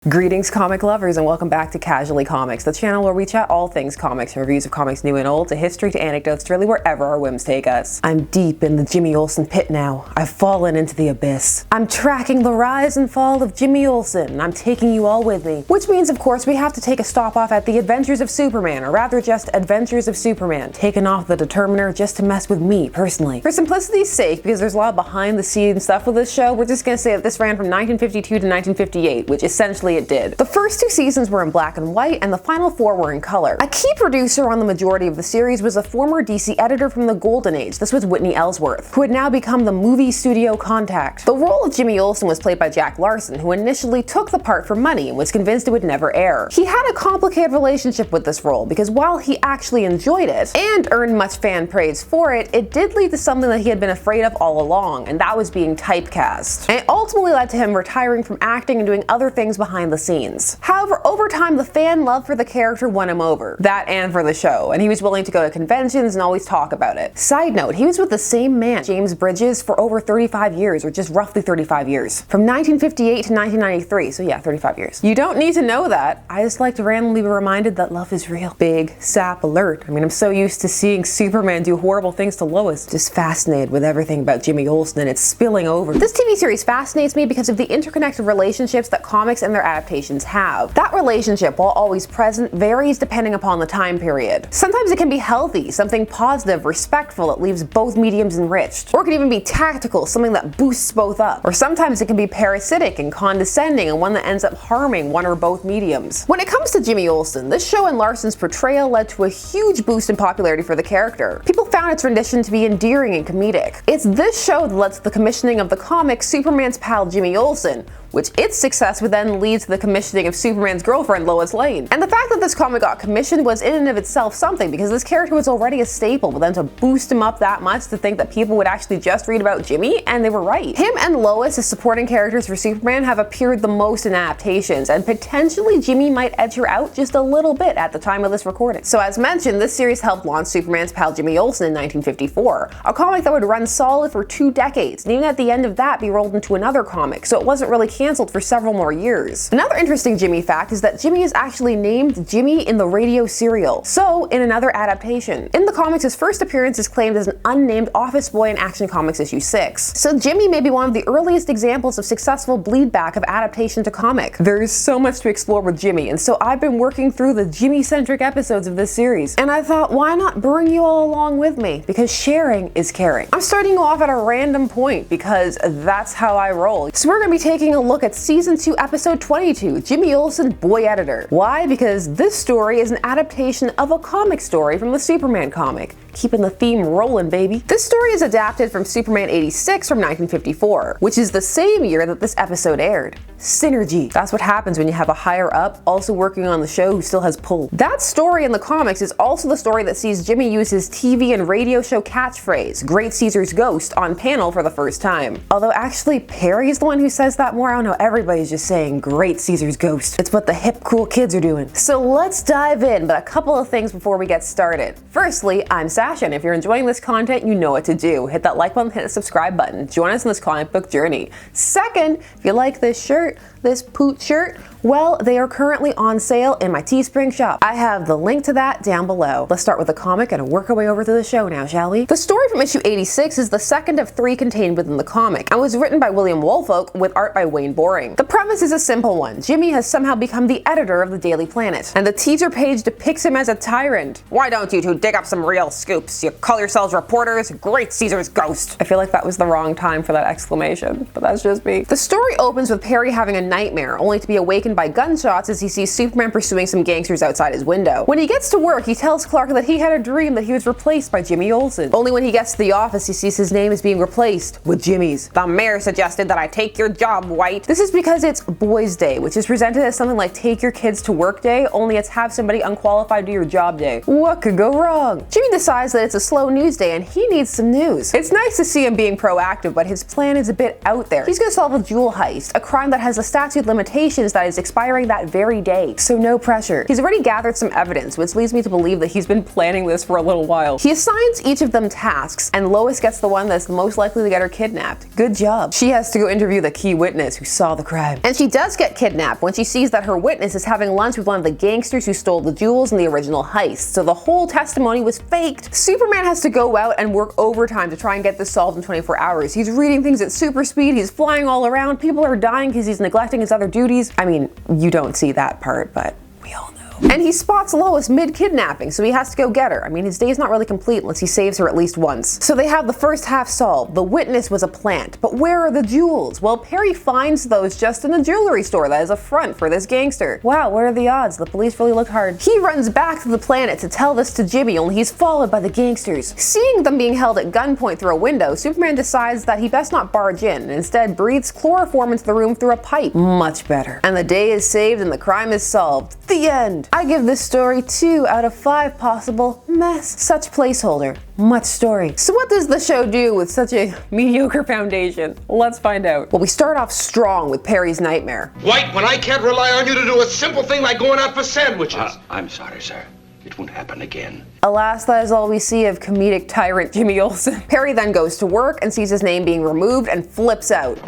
Greetings comic lovers and welcome back to Casually Comics, the channel where we chat all things comics, from reviews of comics new and old, to history, to anecdotes, to really wherever our whims take us. I'm deep in the Jimmy Olsen pit now. I've fallen into the abyss. I'm tracking the rise and fall of Jimmy Olsen, and I'm taking you all with me. Which means, of course, we have to take a stop off at the Adventures of Superman, or rather just Adventures of Superman, taken off the Determiner just to mess with me, personally. For simplicity's sake, because there's a lot of behind the scenes stuff with this show, we're just gonna say that this ran from 1952 to 1958, which essentially it did. The first two seasons were in black and white, and the final four were in color. A key producer on the majority of the series was a former DC editor from the Golden Age. This was Whitney Ellsworth, who had now become the movie studio contact. The role of Jimmy Olsen was played by Jack Larson, who initially took the part for money and was convinced it would never air. He had a complicated relationship with this role, because while he actually enjoyed it, and earned much fan praise for it, it did lead to something that he had been afraid of all along, and that was being typecast. And it ultimately led to him retiring from acting and doing other things behind the scenes. However, over time, the fan love for the character won him over. That and for the show, and he was willing to go to conventions and always talk about it. Side note, he was with the same man, James Bridges, for over 35 years, or just roughly 35 years. From 1958 to 1993, so yeah, 35 years. You don't need to know that. I just like to randomly be reminded that love is real. Big sap alert. I mean, I'm so used to seeing Superman do horrible things to Lois. Just fascinated with everything about Jimmy Olsen, and it's spilling over. This TV series fascinates me because of the interconnected relationships that comics and their adaptations have. That relationship, while always present, varies depending upon the time period. Sometimes it can be healthy, something positive, respectful that leaves both mediums enriched. Or it can even be tactical, something that boosts both up. Or sometimes it can be parasitic and condescending, and one that ends up harming one or both mediums. When it comes to Jimmy Olsen, this show and Larson's portrayal led to a huge boost in popularity for the character. People found its rendition to be endearing and comedic. It's this show that led to the commissioning of the comic Superman's pal Jimmy Olsen, which its success would then lead to the commissioning of Superman's girlfriend, Lois Lane. And the fact that this comic got commissioned was in and of itself something, because this character was already a staple, but then to boost him up that much to think that people would actually just read about Jimmy, and they were right. Him and Lois as supporting characters for Superman have appeared the most in adaptations, and potentially Jimmy might edge her out just a little bit at the time of this recording. So as mentioned, this series helped launch Superman's pal Jimmy Olsen in 1954, a comic that would run solid for 2 decades, and even at the end of that be rolled into another comic, so it wasn't really canceled for several more years. Another interesting Jimmy fact is that Jimmy is actually named Jimmy in the radio serial, so in another adaptation. In the comics, his first appearance is claimed as an unnamed office boy in Action Comics issue 6. So Jimmy may be one of the earliest examples of successful bleed back of adaptation to comic. There's so much to explore with Jimmy, and so I've been working through the Jimmy-centric episodes of this series, and I thought, why not bring you all along with me? Because sharing is caring. I'm starting you off at a random point, because that's how I roll. So we're gonna be taking a look at Season 2, Episode 22, Jimmy Olsen, Boy Editor. Why? Because this story is an adaptation of a comic story from the Superman comic. Keeping the theme rolling, baby. This story is adapted from Superman 86 from 1954, which is the same year that this episode aired. Synergy. That's what happens when you have a higher up also working on the show who still has pull. That story in the comics is also the story that sees Jimmy use his TV and radio show catchphrase, Great Caesar's Ghost, on panel for the first time. Although actually Perry's the one who says that more. I don't know, everybody's just saying Great Caesar's Ghost. It's what the hip cool kids are doing. So let's dive in, but a couple of things before we get started. Firstly, I'm Sasha, and if you're enjoying this content, you know what to do. Hit that like button, hit the subscribe button. Join us in this comic book journey. Second, if you like this shirt, this poot shirt, well, they are currently on sale in my Teespring shop. I have the link to that down below. Let's start with the comic and work our way over to the show now, shall we? The story from issue 86 is the second of 3 contained within the comic, and was written by William Woolfolk with art by Wayne Boring. The premise is a simple one. Jimmy has somehow become the editor of the Daily Planet, and the teaser page depicts him as a tyrant. Why don't you two dig up some real scoops? You call yourselves reporters? Great Caesar's Ghost. I feel like that was the wrong time for that exclamation, but that's just me. The story opens with Perry having a nightmare, only to be awakened by gunshots as he sees Superman pursuing some gangsters outside his window. When he gets to work, he tells Clark that he had a dream that he was replaced by Jimmy Olsen. Only when he gets to the office, he sees his name is being replaced with Jimmy's. The mayor suggested that I take your job, White. This is because it's Boys Day, which is presented as something like take your kids to work day, only it's have somebody unqualified do your job day. What could go wrong? Jimmy decides that it's a slow news day and he needs some news. It's nice to see him being proactive, but his plan is a bit out there. He's gonna solve a jewel heist, a crime that has established statute limitations that is expiring that very day, so no pressure. He's already gathered some evidence, which leads me to believe that he's been planning this for a little while. He assigns each of them tasks, and Lois gets the one that's most likely to get her kidnapped. Good job. She has to go interview the key witness who saw the crime. And she does get kidnapped when she sees that her witness is having lunch with one of the gangsters who stole the jewels in the original heist, so the whole testimony was faked. Superman has to go out and work overtime to try and get this solved in 24 hours. He's reading things at super speed, he's flying all around, people are dying because he's neglecting his other duties. I mean, you don't see that part, but we all know. And he spots Lois mid-kidnapping, so he has to go get her. I mean, his day's not really complete unless he saves her at least once. So they have the first half solved. The witness was a plant, but where are the jewels? Well, Perry finds those just in a jewelry store that is a front for this gangster. Wow, what are the odds? The police really look hard. He runs back to the planet to tell this to Jimmy, only he's followed by the gangsters. Seeing them being held at gunpoint through a window, Superman decides that he best not barge in, and instead breathes chloroform into the room through a pipe. Much better. And the day is saved and the crime is solved. The end. I give this story 2 out of 5 possible. Mess. Such placeholder. Much story. So what does the show do with such a mediocre foundation? Let's find out. Well, we start off strong with Perry's nightmare. White, when I can't rely on you to do a simple thing like going out for sandwiches. I'm sorry, sir. It won't happen again. Alas, that is all we see of comedic tyrant Jimmy Olsen. Perry then goes to work and sees his name being removed and flips out.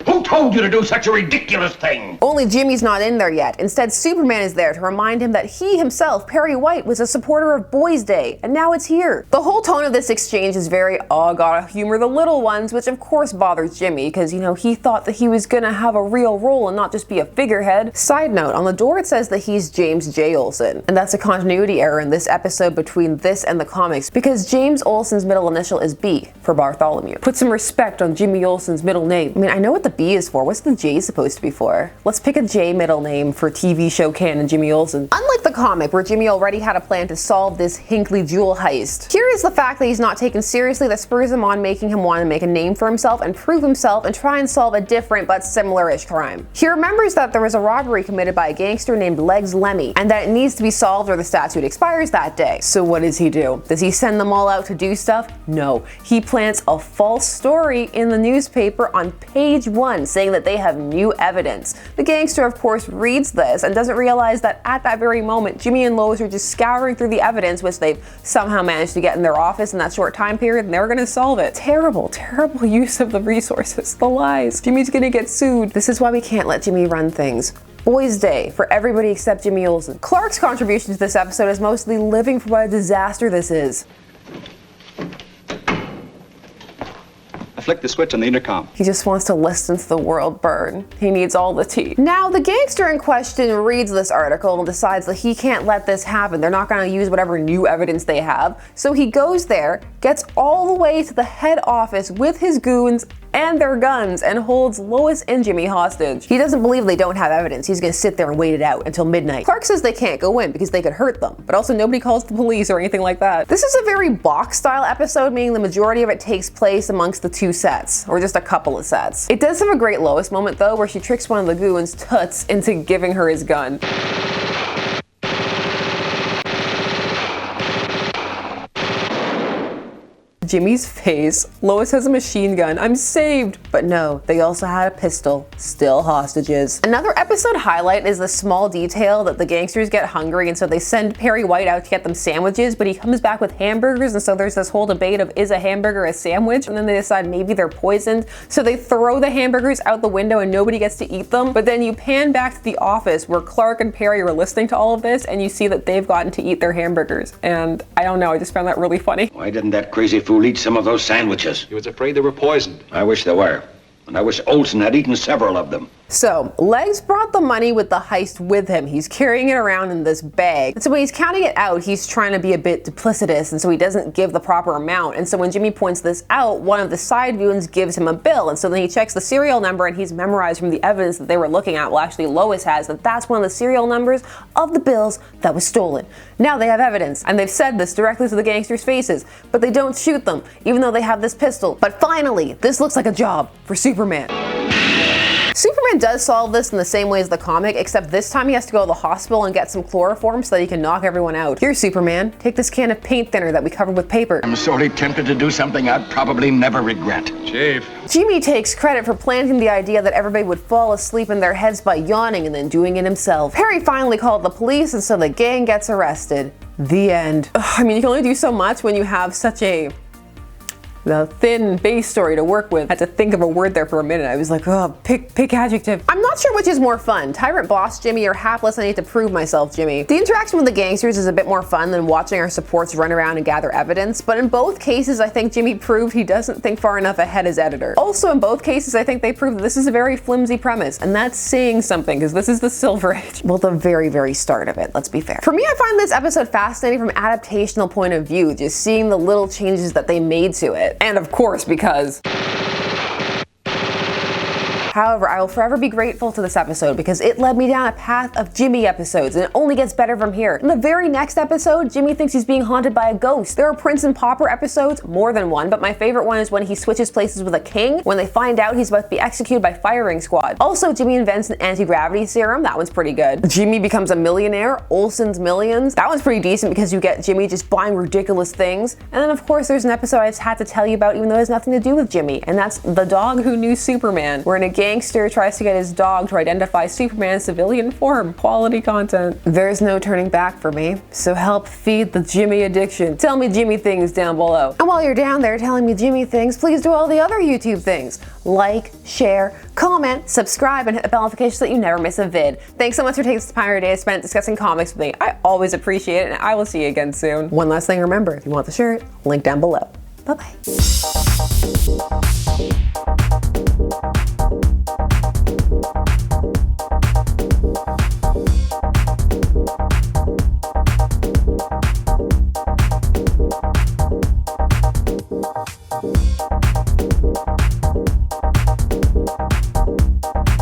Who told you to do such a ridiculous thing? Only Jimmy's not in there yet. Instead, Superman is there to remind him that he himself, Perry White, was a supporter of Boys Day, and now it's here. The whole tone of this exchange is very, oh, gotta humor the little ones, which of course bothers Jimmy, because, you know, he thought that he was gonna have a real role and not just be a figurehead. Side note, on the door it says that he's James J. Olsen, and that's a continuity error in this episode between this and the comics, because James Olsen's middle initial is B, for Bartholomew. Put some respect on Jimmy Olsen's middle name. I mean, I know what the B is for. What's the J supposed to be for? Let's pick a J middle name for TV show canon Jimmy Olsen. Unlike the comic, where Jimmy already had a plan to solve this Hinckley jewel heist, here is the fact that he's not taken seriously that spurs him on, making him want to make a name for himself and prove himself and try and solve a different but similar-ish crime. He remembers that there was a robbery committed by a gangster named Legs Lemmy, and that it needs to be solved or the statute expires that day. So what does he do? Does he send them all out to do stuff? No. He plants a false story in the newspaper on page 1, saying that they have new evidence. The gangster, of course, reads this and doesn't realize that at that very moment, Jimmy and Lois are just scouring through the evidence, which they've somehow managed to get in their office in that short time period, and they're gonna solve it. Terrible, terrible use of the resources. The lies. Jimmy's gonna get sued. This is why we can't let Jimmy run things. Boys Day for everybody except Jimmy Olsen. Clark's contribution to this episode is mostly living for what a disaster this is. I flicked the switch on the intercom. He just wants to listen to the world burn. He needs all the tea. Now, the gangster in question reads this article and decides that he can't let this happen. They're not going to use whatever new evidence they have. So he goes there, gets all the way to the head office with his goons and their guns, and holds Lois and Jimmy hostage. He doesn't believe they don't have evidence. He's gonna sit there and wait it out until midnight. Clark says they can't go in because they could hurt them, but also nobody calls the police or anything like that. This is a very box-style episode, meaning the majority of it takes place amongst the 2 sets, or just a couple of sets. It does have a great Lois moment though, where she tricks one of the goons, Toots, into giving her his gun. Jimmy's face. Lois has a machine gun. I'm saved. But no, they also had a pistol. Still hostages. Another episode highlight is the small detail that the gangsters get hungry, and so they send Perry White out to get them sandwiches, but he comes back with hamburgers, and so there's this whole debate of, is a hamburger a sandwich? And then they decide maybe they're poisoned, so they throw the hamburgers out the window and nobody gets to eat them. But then you pan back to the office where Clark and Perry are listening to all of this, and you see that they've gotten to eat their hamburgers. And I don't know, I just found that really funny. Why didn't that crazy fool eat some of those sandwiches? He was afraid they were poisoned. I wish they were. And I wish Olsen had eaten several of them. So, Legs brought the money with the heist with him. He's carrying it around in this bag. And so when he's counting it out, he's trying to be a bit duplicitous, and so he doesn't give the proper amount. And so when Jimmy points this out, one of the side goons gives him a bill, and so then he checks the serial number, and he's memorized from the evidence that they were looking at. Well, actually, Lois has that that's one of the serial numbers of the bills that was stolen. Now they have evidence, and they've said this directly to the gangsters' faces, but they don't shoot them, even though they have this pistol. But finally, this looks like a job for Superman. Superman does solve this in the same way as the comic, except this time he has to go to the hospital and get some chloroform so that he can knock everyone out. Here, Superman, take this can of paint thinner that we covered with paper. I'm sorely tempted to do something I'd probably never regret. Chief. Jimmy takes credit for planting the idea that everybody would fall asleep in their heads by yawning and then doing it himself. Perry finally called the police, and so the gang gets arrested. The end. Ugh, I mean, you can only do so much when you have such a thin base story to work with. I had to think of a word there for a minute. I was like, oh, pick adjective. I'm not sure which is more fun, Tyrant Boss Jimmy or Hapless I Need to Prove Myself Jimmy. The interaction with the gangsters is a bit more fun than watching our supports run around and gather evidence, but in both cases I think Jimmy proved he doesn't think far enough ahead as editor. Also in both cases I think they proved that this is a very flimsy premise, and that's saying something because this is the Silver Age. Well, the very start of it, let's be fair. For me, I find this episode fascinating from an adaptational point of view, just seeing the little changes that they made to it. And of course, because however, I will forever be grateful to this episode because it led me down a path of Jimmy episodes, and it only gets better from here. In the very next episode, Jimmy thinks he's being haunted by a ghost. There are Prince and Pauper episodes, more than one, but my favorite one is when he switches places with a king, when they find out he's about to be executed by firing squad. Also, Jimmy invents an anti-gravity serum. That one's pretty good. Jimmy becomes a millionaire. Olsen's Millions. That one's pretty decent because you get Jimmy just buying ridiculous things. And then of course there's an episode I just had to tell you about even though it has nothing to do with Jimmy, and that's The Dog Who Knew Superman, where in a gangster tries to get his dog to identify Superman's civilian form. Quality content. There's no turning back for me, so help feed the Jimmy addiction. Tell me Jimmy things down below. And while you're down there telling me Jimmy things, please do all the other YouTube things. Like, share, comment, subscribe, and hit the bell notification so that you never miss a vid. Thanks so much for taking the time of your day to spend discussing comics with me. I always appreciate it, and I will see you again soon. One last thing, remember, if you want the shirt, link down below. Bye-bye.